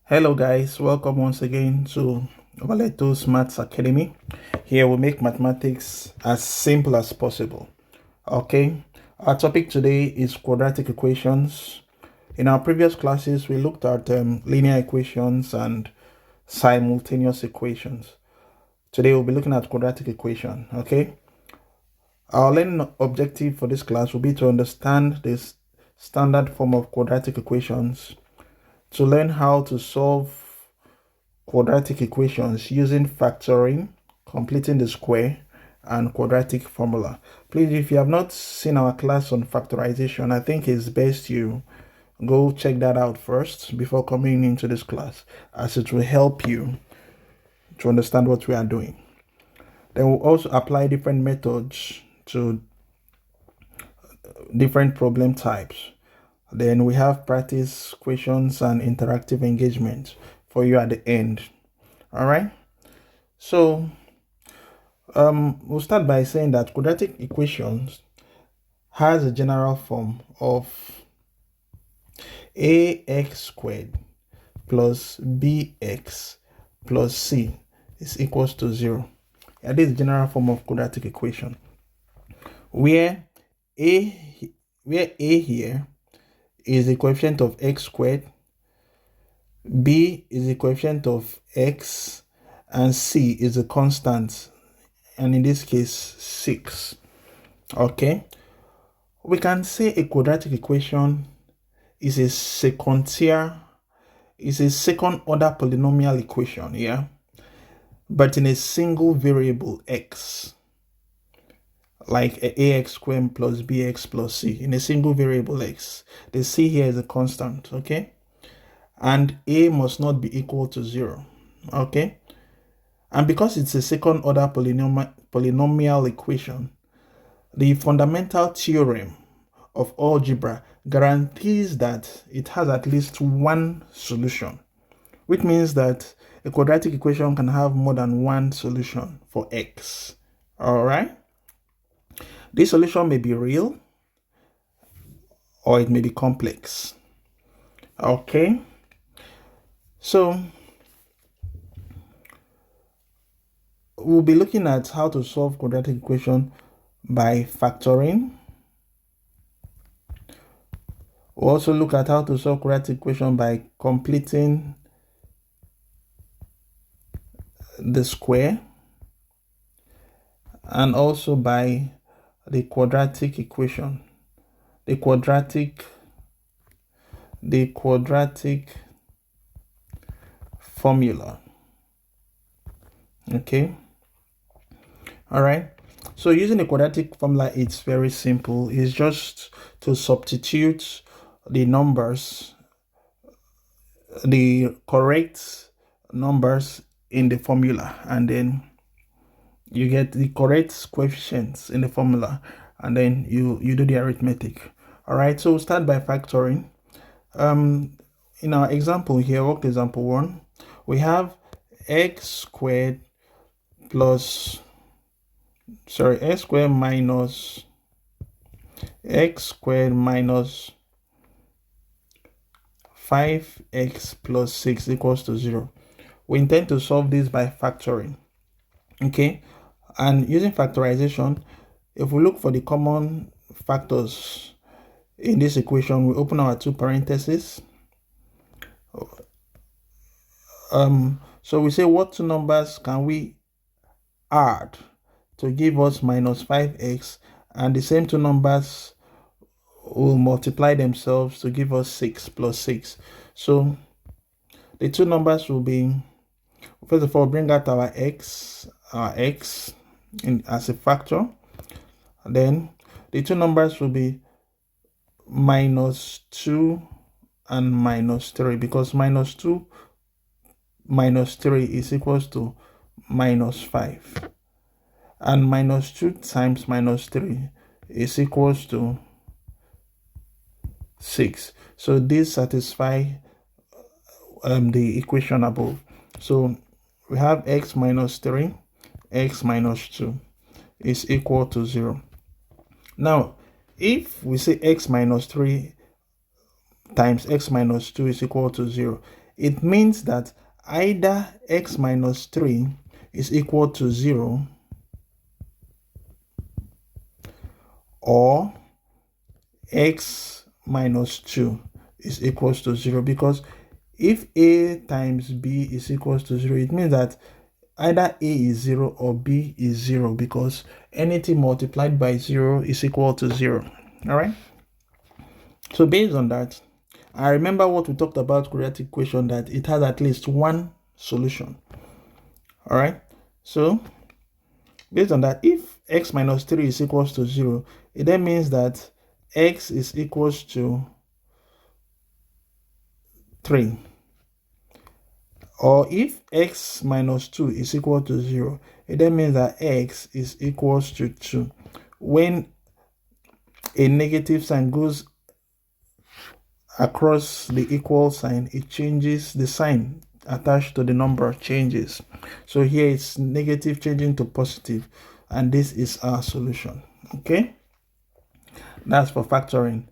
Hello guys, welcome once again to Ovaleto's Maths Academy. Here we make mathematics as simple as possible. Okay, our topic today is quadratic equations. In our previous classes, we looked at linear equations and simultaneous equations. Today we'll be looking at quadratic equation. Okay, our learning objective for this class will be to understand this standard form of quadratic equations, to learn how to solve quadratic equations using factoring, completing the square, and quadratic formula. Please, if you have not seen our class on factorization, I think it's best you go check that out first before coming into this class, as it will help you to understand what we are doing. Then we'll also apply different methods to different problem types. Then we have practice questions and interactive engagement for you at the end. All right. So we'll start by saying that quadratic equations has a general form of ax squared plus bx plus c is equals to 0. And this is the general form of quadratic equation, where a here is the coefficient of x squared, b is the coefficient of x, and c is a constant, and in this case 6. Okay, we can say a quadratic equation is a second order polynomial equation, yeah, but in a single variable x, like ax squared plus bx plus c, in a single variable x. The c here is a constant, okay, and a must not be equal to 0. Okay, and because it's a second order polynomial equation, the fundamental theorem of algebra guarantees that it has at least one solution, which means that a quadratic equation can have more than one solution for x. All right, this solution may be real or it may be complex. Okay, so we'll be looking at how to solve quadratic equation by factoring. We'll also look at how to solve quadratic equation by completing the square, and also by the quadratic equation, the quadratic formula. Okay, all right. So using the quadratic formula, it's very simple. It's just to substitute the numbers, the correct numbers in the formula, and then you get the correct coefficients in the formula, and then you do the arithmetic. All right, so we'll start by factoring. In our example here, work example 1, we have x squared minus x squared minus 5x plus 6 equals to 0. We intend to solve this by factoring. Okay, and using factorization, if we look for the common factors in this equation, we open our two parentheses. So we say, what two numbers can we add to give us minus 5x, and the same two numbers will multiply themselves to give us 6 plus 6. So the two numbers will be, first of all, bring out our x in as a factor. Then the two numbers will be minus 2 and minus 3, because minus 2 minus 3 is equals to minus 5, and minus 2 times minus 3 is equals to 6. So this satisfies the equation above. So we have x minus 3, x minus 2 is equal to 0. Now, if we say x minus 3 times x minus 2 is equal to 0, it means that either x minus 3 is equal to 0 or x minus 2 is equals to 0, because if a times b is equals to 0, it means that either a is 0 or b is 0, because anything multiplied by 0 is equal to 0. All right, so based on that, I remember what we talked about quadratic equation, that it has at least one solution. All right, so based on that, if x minus 3 is equals to 0, it then means that x is equals to 3. Or if x minus 2 is equal to 0, it then means that x is equals to 2. When a negative sign goes across the equal sign, it changes, the sign attached to the number changes. So here it's negative changing to positive, and this is our solution. Okay, that's for factoring.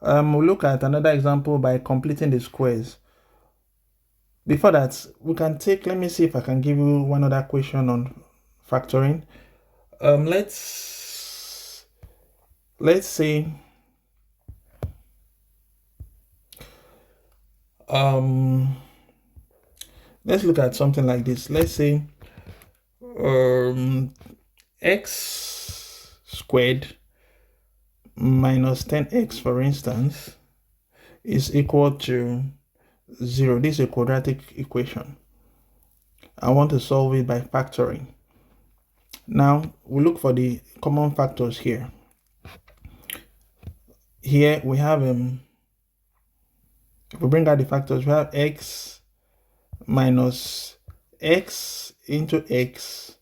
We'll look at another example by completing the squares. Before that, we can take, let me see if I can give you one other question on factoring. Let's say let's look at something like this. Let's say x squared minus 10x, for instance, is equal to 0. This is a quadratic equation. I want to solve it by factoring. Now we look for the common factors here. Here we have if we bring out the factors, we have x minus x into x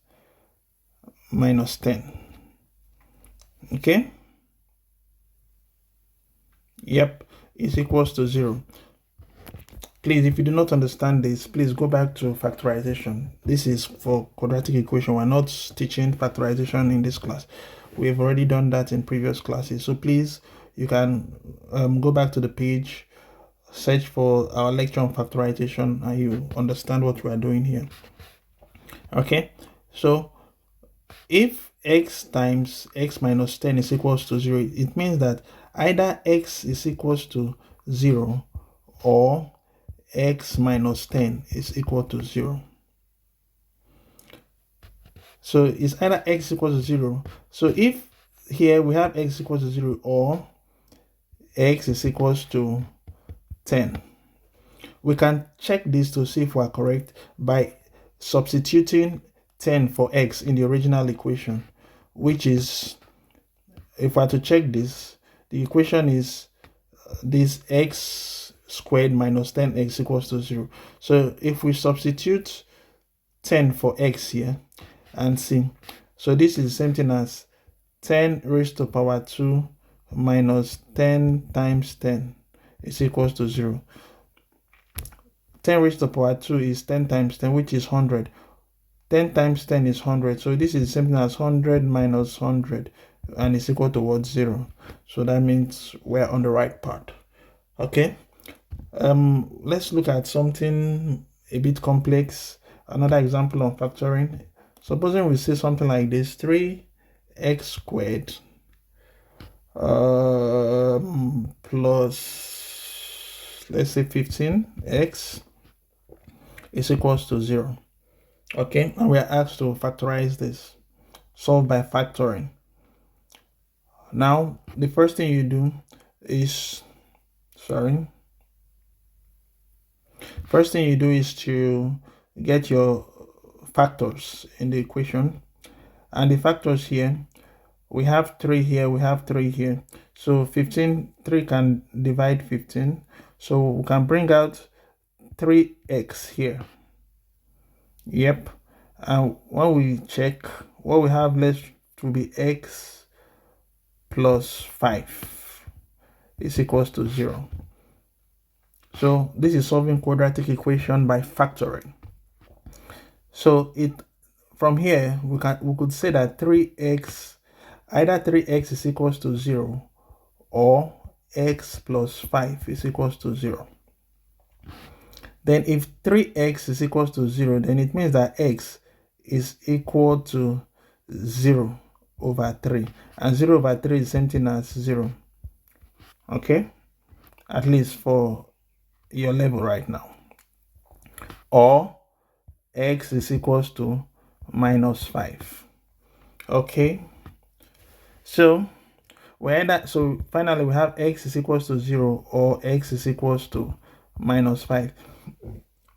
minus 10. Okay, yep, is equals to 0. Please, if you do not understand this, please go back to factorization. This is for quadratic equation. We're not teaching factorization in this class. We've already done that in previous classes. So please, you can go back to the page, search for our lecture on factorization, and you understand what we are doing here. Okay, so if x times x minus 10 is equals to 0, it means that either x is equals to 0 or x minus 10 is equal to 0. So it's either x equals to 0. So if here we have x equals to 0 or x is equals to 10, we can check this to see if we are correct by substituting 10 for x in the original equation, which is, if I were to check this, the equation is this x squared minus 10x equals to 0. So if we substitute 10 for x here and see, so this is the same thing as 10 raised to power 2 minus 10 times 10 is equals to 0. 10 raised to power 2 is 10 times 10, which is 100. 10 times 10 is 100. So this is the same thing as 100 minus 100, and it's equal to what? 0. So that means we're on the right part. Okay. Let's look at something a bit complex. Another example on factoring. Supposing we say something like this: 3x squared plus, let's say, 15x is equals to 0. Okay, and we are asked to factorize this. Solve by factoring. Now, the first thing you do is, first thing you do is to get your factors in the equation. And the factors here, we have 3 here, we have 3 here. So 3 can divide 15. So we can bring out 3x here. Yep. And when we check, what we have left will be x plus 5 is equals to 0. So this is solving quadratic equation by factoring. So from here we could say that 3x, either 3x is equals to 0 or x plus 5 is equals to 0. Then if 3x is equal to 0, then it means that x is equal to 0 over 3. And 0 over 3 is the same thing as 0. Okay? At least for your level right now. Or x is equals to minus 5. Okay? So finally we have x is equals to 0 or x is equals to minus 5.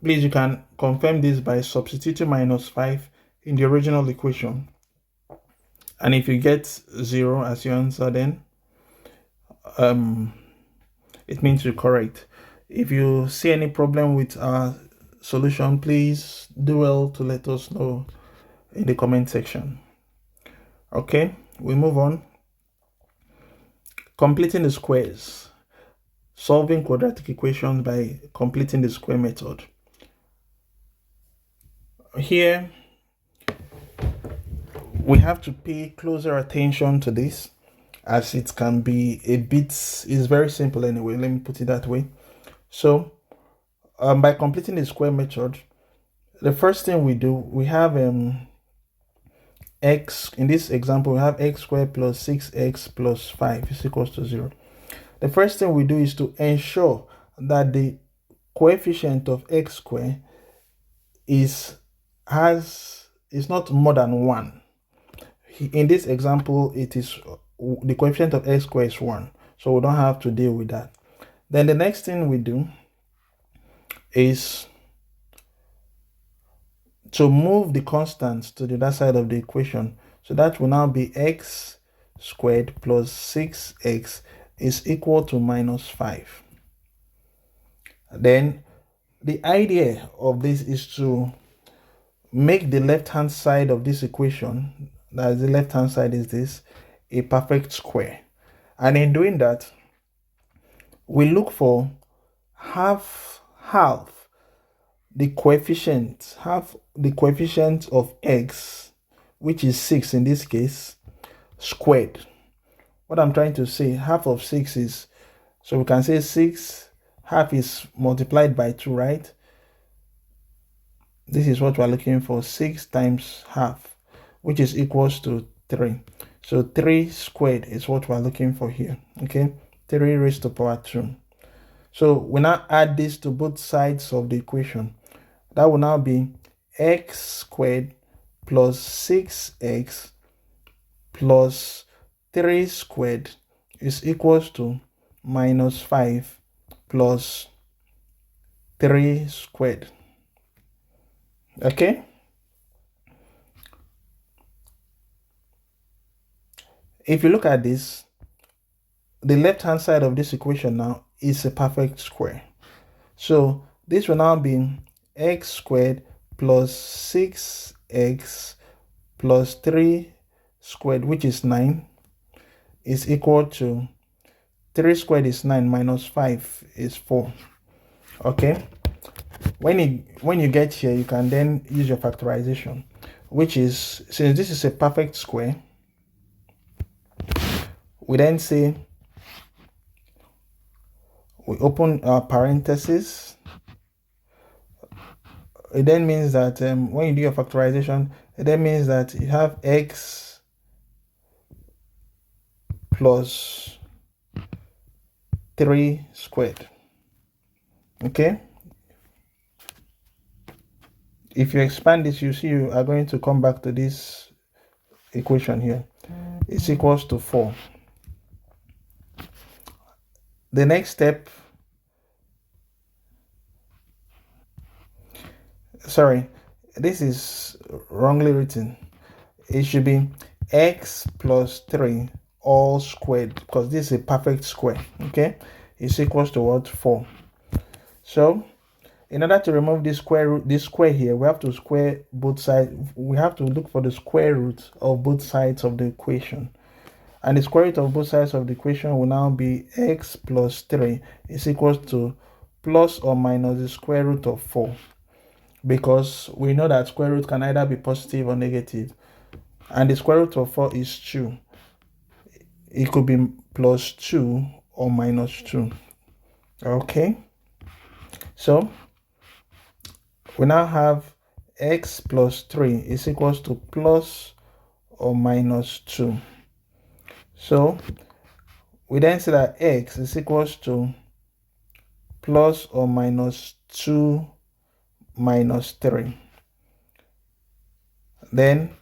Please, you can confirm this by substituting minus 5 in the original equation. And if you get 0 as your answer, then it means you're correct. If you see any problem with our solution, please do well to let us know in the comment section. Okay, we move on. Completing the squares. Solving quadratic equations by completing the square method. Here, we have to pay closer attention to this, as it can be it's very simple anyway. Let me put it that way. So, by completing the square method, the first thing we do, we have x, in this example, we have x squared plus 6x plus 5 is equals to 0. The first thing we do is to ensure that the coefficient of x squared is not more than 1. In this example, it is the coefficient of x squared is 1, so we don't have to deal with that. Then the next thing we do is to move the constants to the other side of the equation. So that will now be x squared plus 6x is equal to minus 5. Then the idea of this is to make the left-hand side of this equation, that is the left-hand side is this, a perfect square. And in doing that, we look for half the coefficient of x, which is 6 in this case, squared. What I'm trying to say, half of 6 is, so we can say 6, half is multiplied by 2, right? This is what we're looking for, 6 times half, which is equals to 3. So 3 squared is what we're looking for here, okay? 3 raised to power 2. So we now add this to both sides of the equation. That will now be x squared plus 6x plus 3 squared is equals to minus 5 plus 3 squared. Okay? If you look at this, the left-hand side of this equation now is a perfect square. So this will now be x squared plus 6x plus 3 squared, which is 9, is equal to 3 squared is 9 minus 5 is 4. Okay? When you get here, you can then use your factorization, which is, since this is a perfect square, we then say, we open our parentheses. It then means that when you do your factorization, it then means that you have x plus 3 squared. Okay? If you expand this, you see you are going to come back to this equation here. It's equals to 4. The next step, sorry, this is wrongly written. It should be x plus 3 all squared, because this is a perfect square. Okay, it's equals to what? 4. So in order to remove this square here, we have to square both sides. We have to look for the square root of both sides of the equation. And the square root of both sides of the equation will now be x plus 3 is equals to plus or minus the square root of 4. Because we know that square root can either be positive or negative. And the square root of 4 is 2. It could be plus 2 or minus 2. Okay. So we now have x plus 3 is equals to plus or minus 2. So we then say that x is equals to plus or minus 2 minus 3. Then,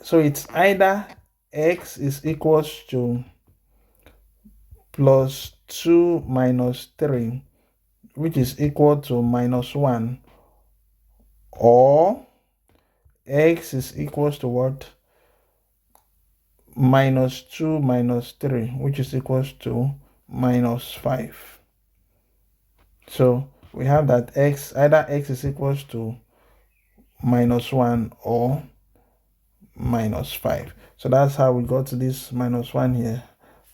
so it's either x is equals to plus 2 minus 3, which is equal to minus 1, or x is equals to what? Minus 2 minus 3, which is equals to minus 5. So we have that either x is equals to minus 1 or minus 5. So that's how we got to this minus 1 here,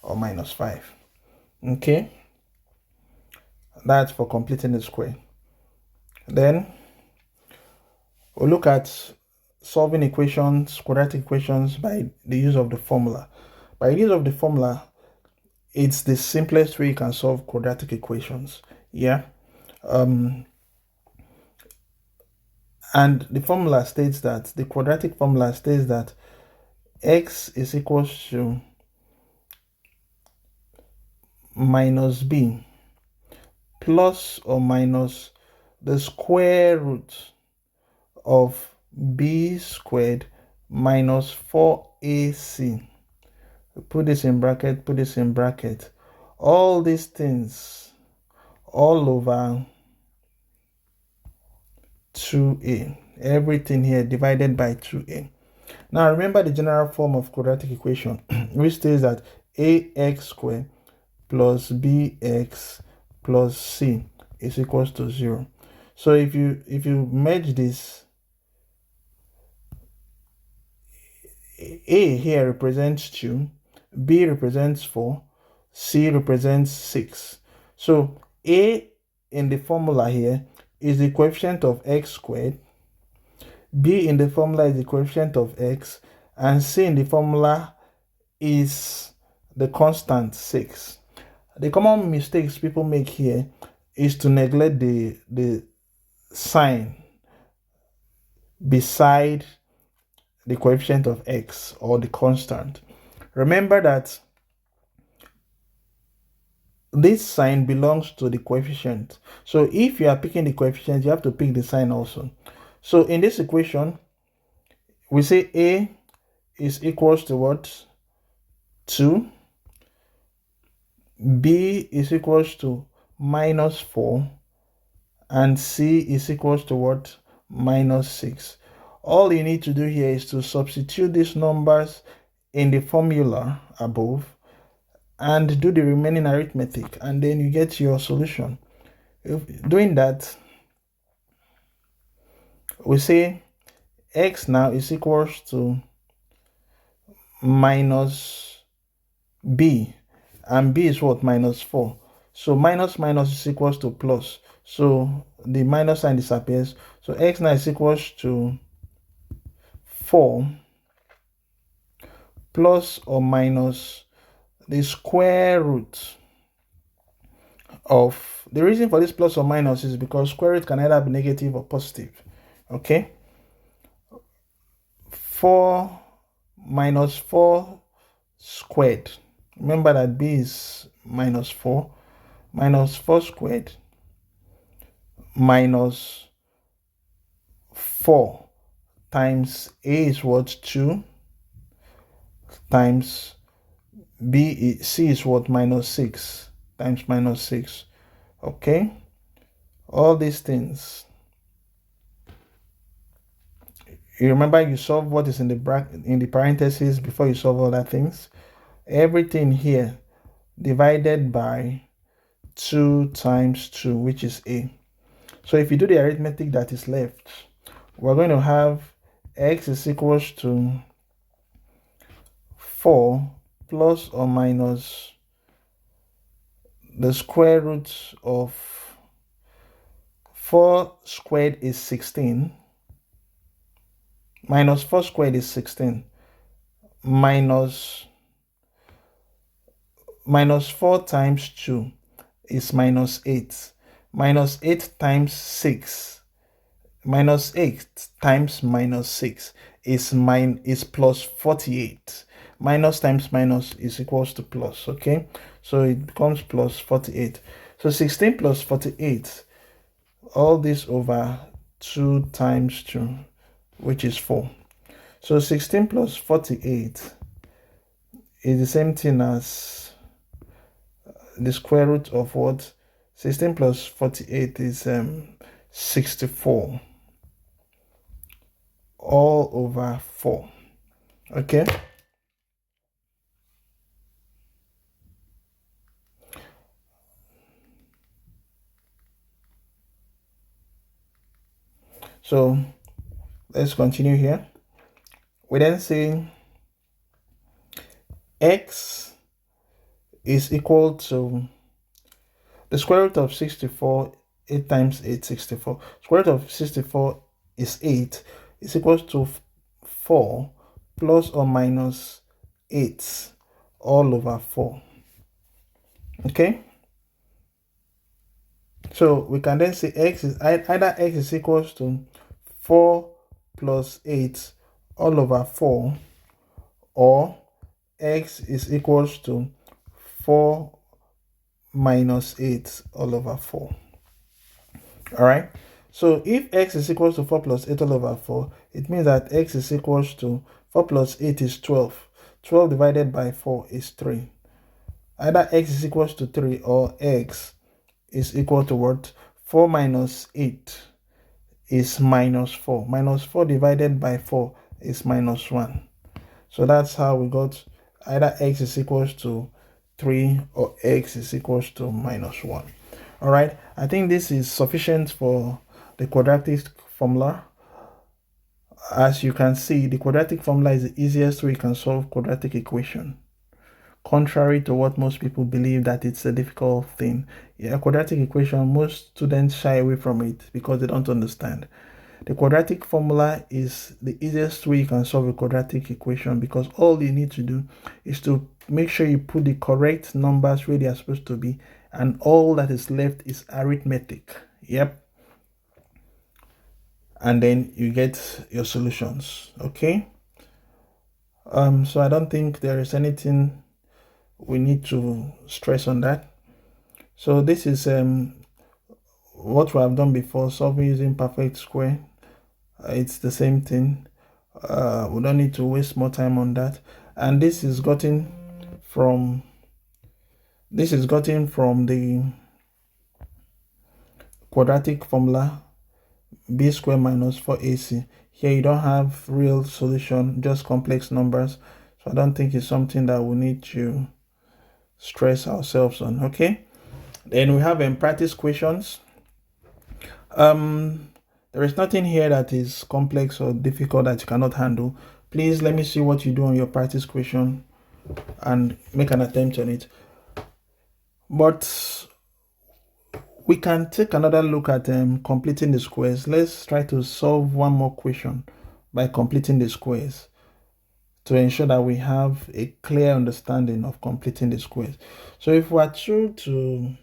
or minus 5. Okay, that's for completing the square. Then we'll look at solving equations, quadratic equations, by the use of the formula. By the use of the formula, it's the simplest way you can solve quadratic equations. Yeah. And the formula states that, the quadratic formula states that x is equals to minus b plus or minus the square root of b squared minus 4ac. Put this in bracket, put this in bracket. All these things all over 2a. Everything here divided by 2a. Now remember the general form of quadratic equation, which states that ax squared plus bx plus c is equals to 0. So if you merge this, a here represents 2, b represents 4, c represents 6. So a in the formula here is the coefficient of x squared, b in the formula is the coefficient of x, and c in the formula is the constant 6. The common mistakes people make here is to neglect the sign beside the coefficient of x, or the constant. Remember that this sign belongs to the coefficient. So if you are picking the coefficient, you have to pick the sign also. So in this equation, we say a is equals to what? 2. B is equals to minus 4. And c is equals to what? Minus 6. All you need to do here is to substitute these numbers in the formula above and do the remaining arithmetic, and then you get your solution. Doing that, we say x now is equals to minus b, and b is what? Minus 4. So minus minus is equals to plus. So the minus sign disappears. So x now is equals to 4 plus or minus the square root of, the reason for this plus or minus is because square root can either be negative or positive. Okay, 4 minus 4 squared, remember that b is minus 4, minus 4 squared minus 4 times a is what? 2, times c is what? Minus 6, times minus 6. Okay, all these things, you remember you solve what is in the bracket, in the parentheses, before you solve other things. Everything here divided by 2 times 2, which is a. So if you do the arithmetic that is left, we're going to have x is equals to 4 plus or minus the square root of 4 squared is 16, minus 4 squared is 16, minus 4 times 2 is minus 8, minus 8 times 6 minus 8 times minus 6 is plus 48. Minus times minus is equals to plus, okay? So it becomes plus 48. So 16 plus 48, all this over 2 times 2, which is 4. So 16 plus 48 is the same thing as the square root of what? 16 plus 48 is 64 all over 4. Okay. So let's continue here. We then say x is equal to the square root of 64. 8 times 8, 64. Square root of 64 is 8. Is equals to 4 plus or minus 8 all over 4. Okay. So we can then say x is either x is equals to 4 plus 8 all over 4, or x is equals to 4 minus 8 all over 4. All right. So if x is equals to 4 plus 8 all over 4, it means that x is equals to 4 plus 8 is 12. 12 divided by 4 is 3. Either x is equals to 3 or x is equal to what? 4 minus 8 is minus 4. Minus 4 divided by 4 is minus 1. So that's how we got either x is equals to 3 or x is equals to minus 1. All right, I think this is sufficient for the quadratic formula. As you can see, the quadratic formula is the easiest way you can solve quadratic equation. Contrary to what most people believe that it's a difficult thing. Yeah, quadratic equation, most students shy away from it because they don't understand. The quadratic formula is the easiest way you can solve a quadratic equation, because all you need to do is to make sure you put the correct numbers where they are supposed to be, and all that is left is arithmetic. Yep. And then you get your solutions. Okay. So I don't think there is anything we need to stress on that. So this is what we have done before, solving using perfect square. It's the same thing. We don't need to waste more time on that. And this is gotten from the quadratic formula, b squared minus 4ac. Here you don't have real solution, just complex numbers. So I don't think it's something that we need to stress ourselves on. Okay. Then we have practice questions. There is nothing here that is complex or difficult that you cannot handle. Please let me see what you do on your practice question and make an attempt on it. But we can take another look at completing the squares. Let's try to solve one more question by completing the squares to ensure that we have a clear understanding of completing the squares. So if we are to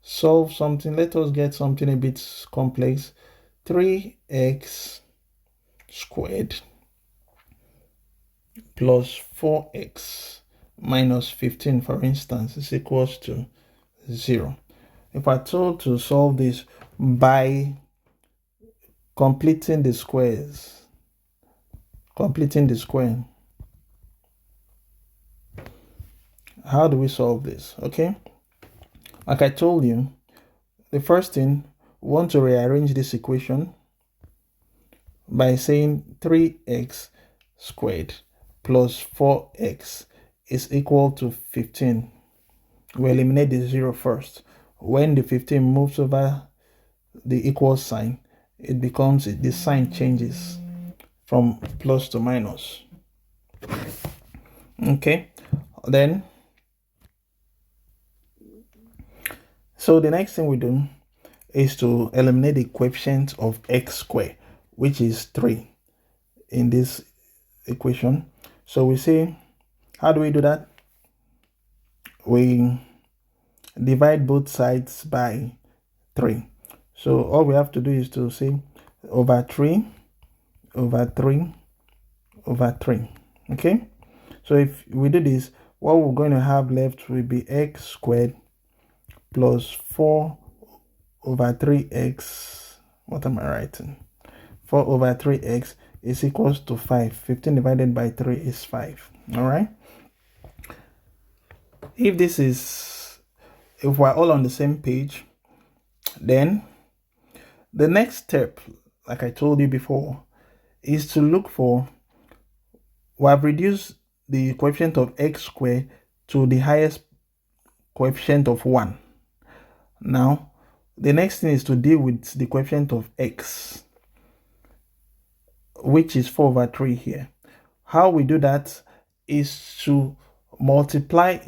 solve something, let us get something a bit complex. 3x squared plus 4x minus 15, for instance, is equals to 0. If I told to solve this by completing the squares, how do we solve this? Okay, like I told you, the first thing, we want to rearrange this equation by saying 3x squared plus 4x is equal to 15. We eliminate the 0 first. When the 15 moves over the equal sign, it becomes, the sign changes from plus to minus. Okay, then so the next thing we do is to eliminate the coefficient of x squared, which is 3 in this equation. So we say, how do we do that? We divide both sides by 3. So all we have to do is to say over 3 over 3 over 3. Okay, so if we do this, what we're going to have left will be x squared plus 4 over 3x. What am I writing? 4 over 3x is equals to 5. 15 divided by 3 is 5. All right. If we're all on the same page, then the next step, like I told you before, is to look for, we have reduced the coefficient of x squared to the highest coefficient of 1. Now, the next thing is to deal with the coefficient of x, which is 4 over 3 here. How we do that is to multiply,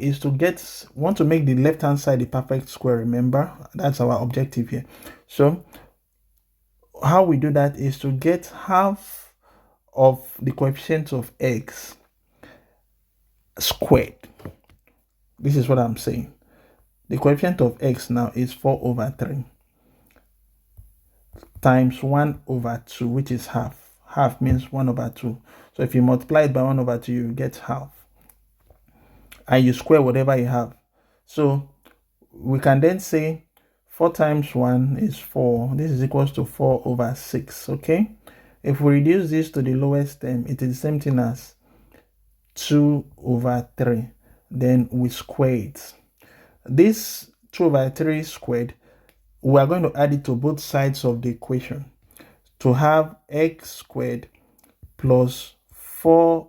want to make the left hand side a perfect square. Remember, that's our objective here. So how we do that is to get half of the coefficient of x squared. This is what I'm saying. The coefficient of x now is 4 over 3 times 1 over 2, which is half. Half means 1 over 2. So if you multiply it by 1 over 2, you get half. And you square whatever you have. So we can then say 4 times 1 is 4. This is equals to 4 over 6. Okay. If we reduce this to the lowest term, it is the same thing as 2 over 3. Then we square it. This 2 over 3 squared, we are going to add it to both sides of the equation to have x squared plus 4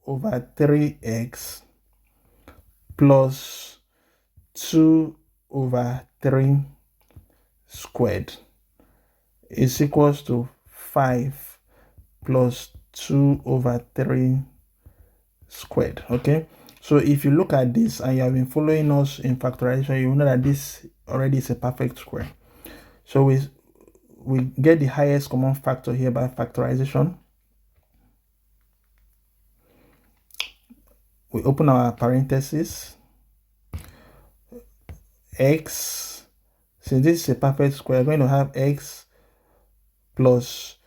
over 3x plus 2 over 3 squared is equals to 5 plus 2 over 3 squared. Okay, so if you look at this and you have been following us in factorization, you know that this already is a perfect square. So we get the highest common factor here by factorization. We open our parentheses. X, since this is a perfect square, we're going to have x plus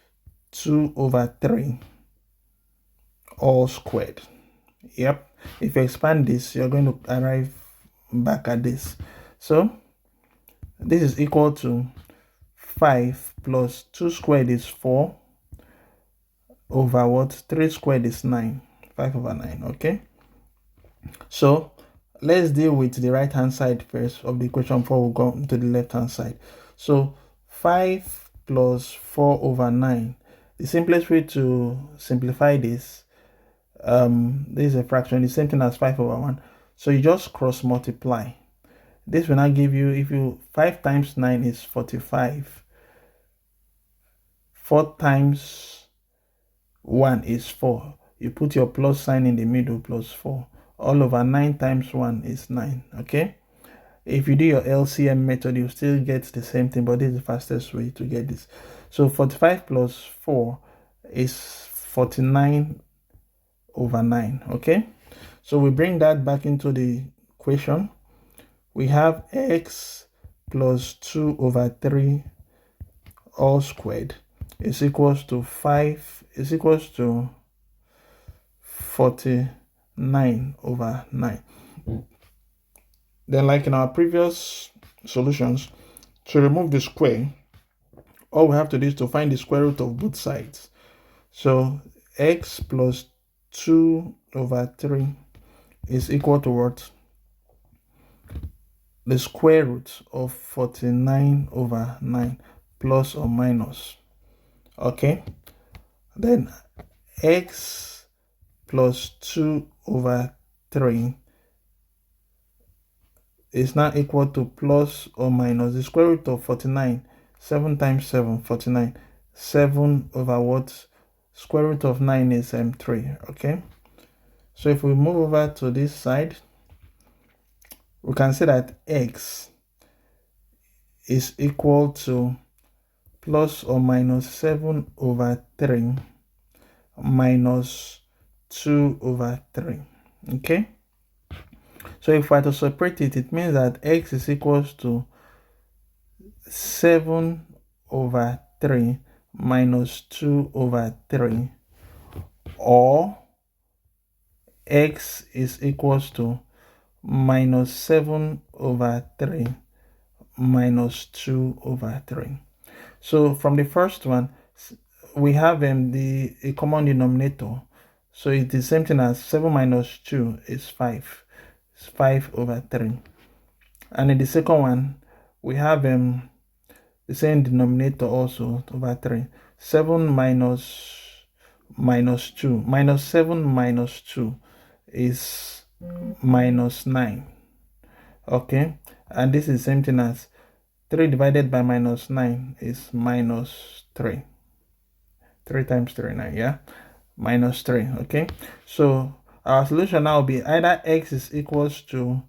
2 over 3 all squared. Yep, if you expand this, you're going to arrive back at this. So this is equal to 5 plus 2 squared is 4 over what? 3 squared is 9. 5 over 9. Okay, so let's deal with the right hand side first of the equation before we go to the left hand side. So 5 plus 4 over 9. The simplest way to simplify this, this is a fraction, the same thing as 5 over 1. So you just cross multiply. This will now give you, if you 5 times 9 is 45. 4 times 1 is 4. You put your plus sign in the middle, plus 4. All over 9 times 1 is 9. Okay, if you do your LCM method, you still get the same thing, but this is the fastest way to get this. So 45 plus 4 is 49 over 9. Okay, so we bring that back into the equation. We have x plus 2 over 3 all squared is equals to 5 is equals to 49 over 9. Then, like in our previous solutions, to remove the square, all we have to do is to find the square root of both sides. So x plus 2 over 3 is equal to what? The square root of 49 over 9, plus or minus. Okay, then x plus 2 over 3 is now equal to plus or minus the square root of 49. 7 times 7, 49. 7 over what? Square root of 9 is 3. Okay, so if we move over to this side, we can say that x is equal to plus or minus 7 over 3 minus 2 over 3. Okay, so if we are to separate it, it means that x is equals to 7 over 3 minus 2 over 3, or x is equals to minus 7 over 3 minus 2 over 3. So from the first one, we have a common denominator. So it's the same thing as 7 minus 2 is 5. It's 5 over 3. And in the second one, we have the same denominator also over 3. 7 minus 2. Minus 7 minus 2 is minus 9. Okay, and this is the same thing as 3 divided by minus 9 is minus 3. 3 times 3, 9, yeah? Minus 3, okay? So our solution now will be either x is equals to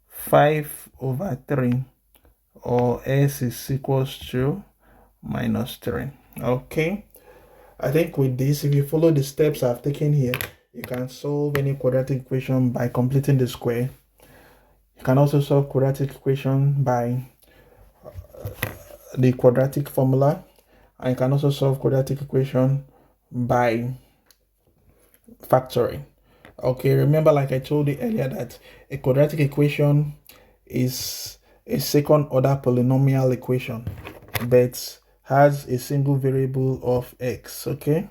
5 over 3 or s is equals to minus 3, okay? I think with this, if you follow the steps I've taken here, you can solve any quadratic equation by completing the square. You can also solve quadratic equation by the quadratic formula, and you can also solve quadratic equation by factoring. Okay, remember, like I told you earlier, that a quadratic equation is a second order polynomial equation but has a single variable of x. Okay,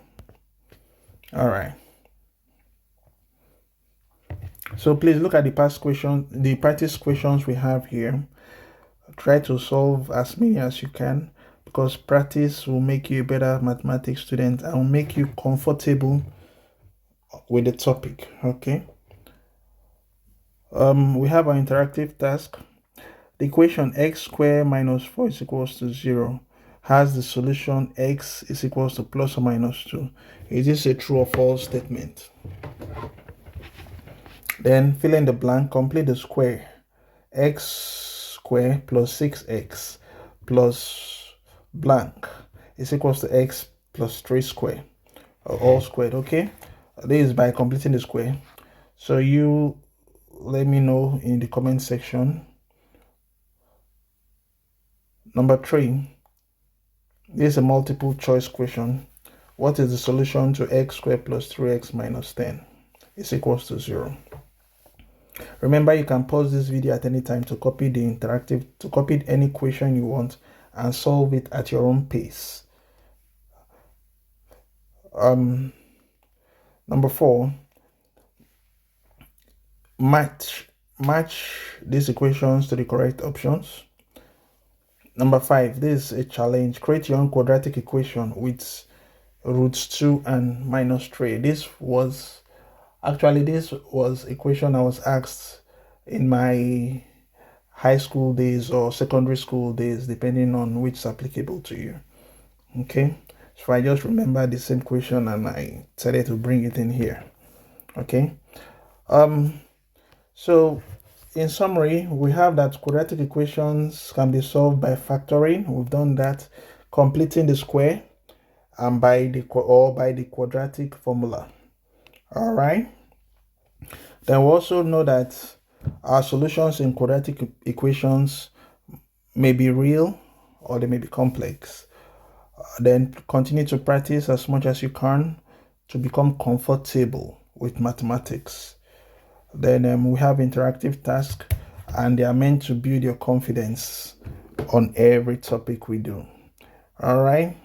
all right. So please look at the past question, the practice questions we have here. Try to solve as many as you can, because practice will make you a better mathematics student and will make you comfortable with the topic. Okay, we have our interactive task. The equation x squared minus 4 is equals to 0 has the solution x is equals to plus or minus 2. Is this a true or false statement? Then fill in the blank, complete the square. X squared plus 6x plus blank is equals to x plus 3 squared, all squared. Okay, this is by completing the square. So you let me know in the comment section. Number 3, this is a multiple choice question. What is the solution to x squared plus 3x minus 10 is equals to 0? Remember, you can pause this video at any time to copy the interactive, to copy any question you want and solve it at your own pace. Number 4, match these equations to the correct options. Number 5, this is a challenge. Create your own quadratic equation with roots 2 and minus 3. This was a question I was asked in my high school days or secondary school days, depending on which is applicable to you. Okay, so I just remember the same question and I decided to bring it in here. Okay, so in summary, we have that quadratic equations can be solved by factoring. We've done that, completing the square, and by the quadratic formula. All right. Then we also know that our solutions in quadratic equations may be real or they may be complex. Then continue to practice as much as you can to become comfortable with mathematics. Then we have interactive tasks, and they are meant to build your confidence on every topic we do. All right.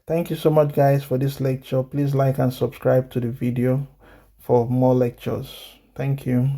Thank you so much, guys, for this lecture. Please like and subscribe to the video for more lectures. Thank you.